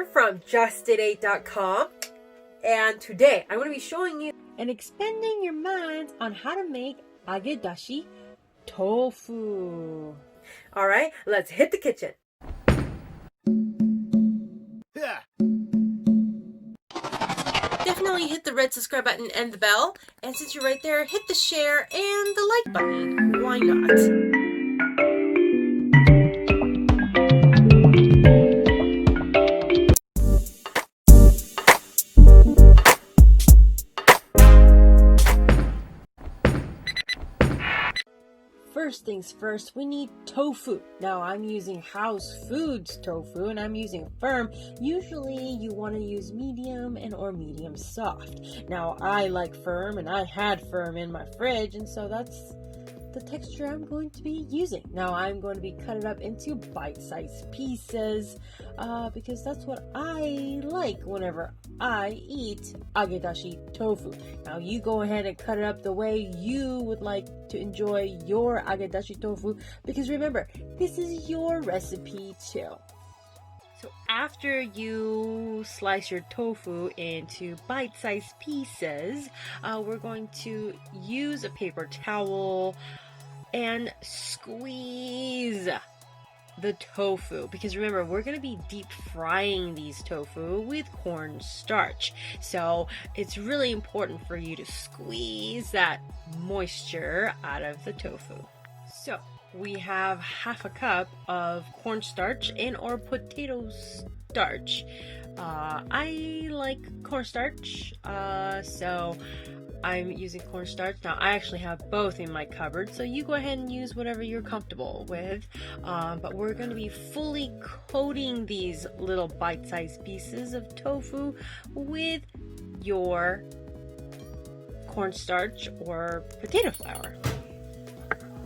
here from justdid8.com, and today I'm going to be showing you and expanding your minds on how to make agedashi tofu. Alright, let's hit the kitchen. Definitely hit the red subscribe button and the bell, and since you're right there, hit the share and the like button. Why not? First things first, we need tofu. Now I'm using House Foods tofu and I'm using firm. Usually you want to use medium and or medium soft. Now I like firm and I had firm in my fridge, and so that's the texture I'm going to be using. Now I'm going to be cutting it up into bite-sized pieces because that's what I like whenever I eat agedashi tofu. Now you go ahead and cut it up the way you would like to enjoy your agedashi tofu, because remember, this is your recipe too. So after you slice your tofu into bite-sized pieces, we're going to use a paper towel and squeeze the tofu, because remember, we're going to be deep frying these tofu with cornstarch. So it's really important for you to squeeze that moisture out of the tofu. So we have half a cup of cornstarch and or potato starch. I like cornstarch, so I'm using cornstarch. Now I actually have both in my cupboard, so you go ahead and use whatever you're comfortable with. But we're going to be fully coating these little bite-sized pieces of tofu with your cornstarch or potato flour.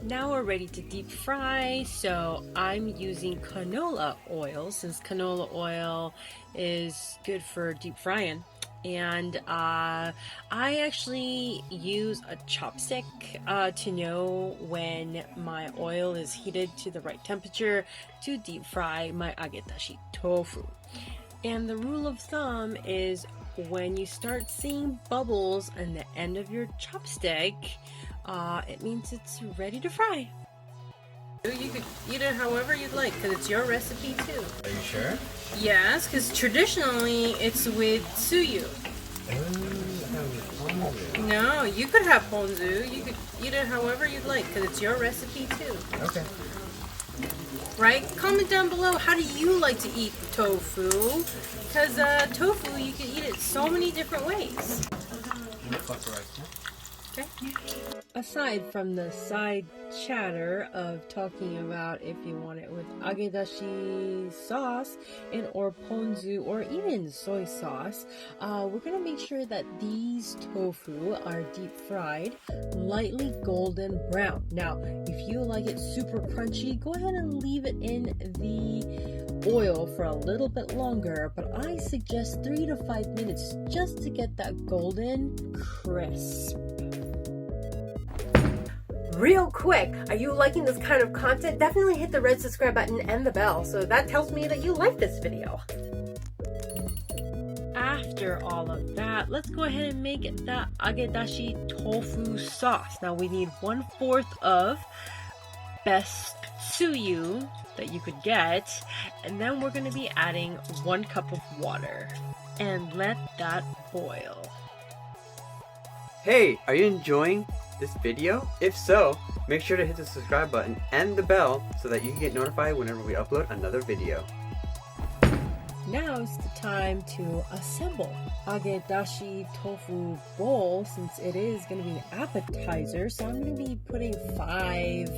Now we're ready to deep fry, so I'm using canola oil, since canola oil is good for deep frying. And I actually use a chopstick to know when my oil is heated to the right temperature to deep fry my agedashi tofu. And the rule of thumb is when you start seeing bubbles on the end of your chopstick, it means it's ready to fry. You could eat it however you'd like, because it's your recipe too. Are you sure? Yes, because traditionally it's with tsuyu. No, you could have ponzu. You could eat it however you'd like, because it's your recipe too. Okay. Right? Comment down below, how do you like to eat tofu? Because tofu, you can eat it so many different ways. Okay. Aside from the side chatter of talking about if you want it with agedashi sauce and or ponzu or even soy sauce, we're going to make sure that these tofu are deep fried lightly golden brown. Now, if you like it super crunchy, go ahead and leave it in the oil for a little bit longer, but I suggest 3 to 5 minutes just to get that golden crisp. Real quick, are you liking this kind of content? Definitely hit the red subscribe button and the bell, so that tells me that you like this video. After all of that, let's go ahead and make that agedashi tofu sauce. Now we need 1/4 of best tsuyu that you could get, and then we're going to be adding 1 cup of water and let that boil. Hey, are you enjoying this video? If so, make sure to hit the subscribe button and the bell so that you can get notified whenever we upload another video. Now is the time to assemble agedashi tofu bowl, since it is going to be an appetizer. So I'm going to be putting 5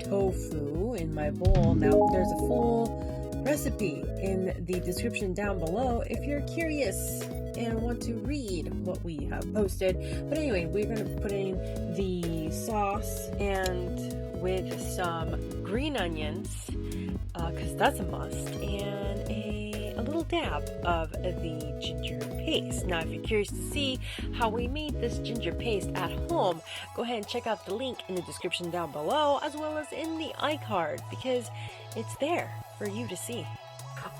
tofu in my bowl. Now there's a full recipe in the description down below if you're curious and want to read what we have posted. But anyway, we're going to put in the sauce and with some green onions, because that's a must, and a little dab of the ginger paste. Now, if you're curious to see how we made this ginger paste at home, go ahead and check out the link in the description down below, as well as in the iCard, because it's there for you to see.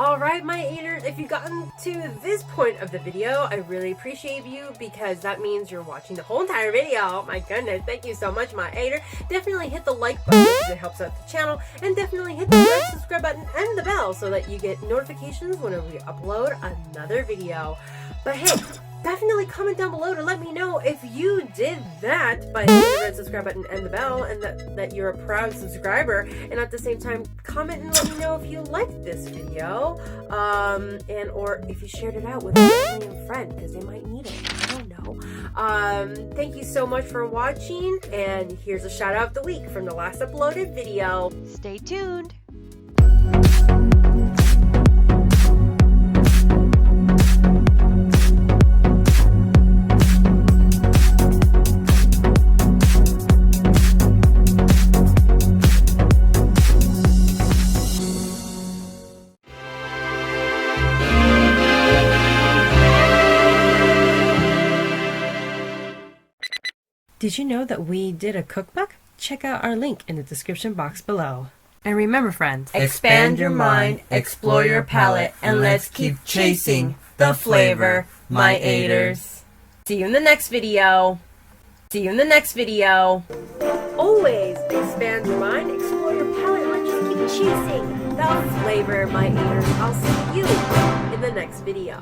Alright, my eaters, if you've gotten to this point of the video, I really appreciate you because that means you're watching the whole entire video. Oh my goodness, thank you so much, my eater. Definitely hit the like button because it helps out the channel, and definitely hit the red subscribe button and the bell so that you get notifications whenever we upload another video. But hey, definitely comment down below to let me know if you did that by hitting the red subscribe button and the bell, and that you're a proud subscriber. And at the same time, comment and let me know if you liked this video, and or if you shared it out with a family and friend because they might need it. I don't know. Thank you so much for watching, and here's a shout out of the week from the last uploaded video. Stay tuned. Did you know that we did a cookbook? Check out our link in the description box below. And remember, friends, Expand your mind, explore your palate, and let's keep chasing the flavor, my eaters. See you in the next video. See you in the next video. Always expand your mind, explore your palate, and let's just keep chasing the flavor, my eaters. I'll see you in the next video.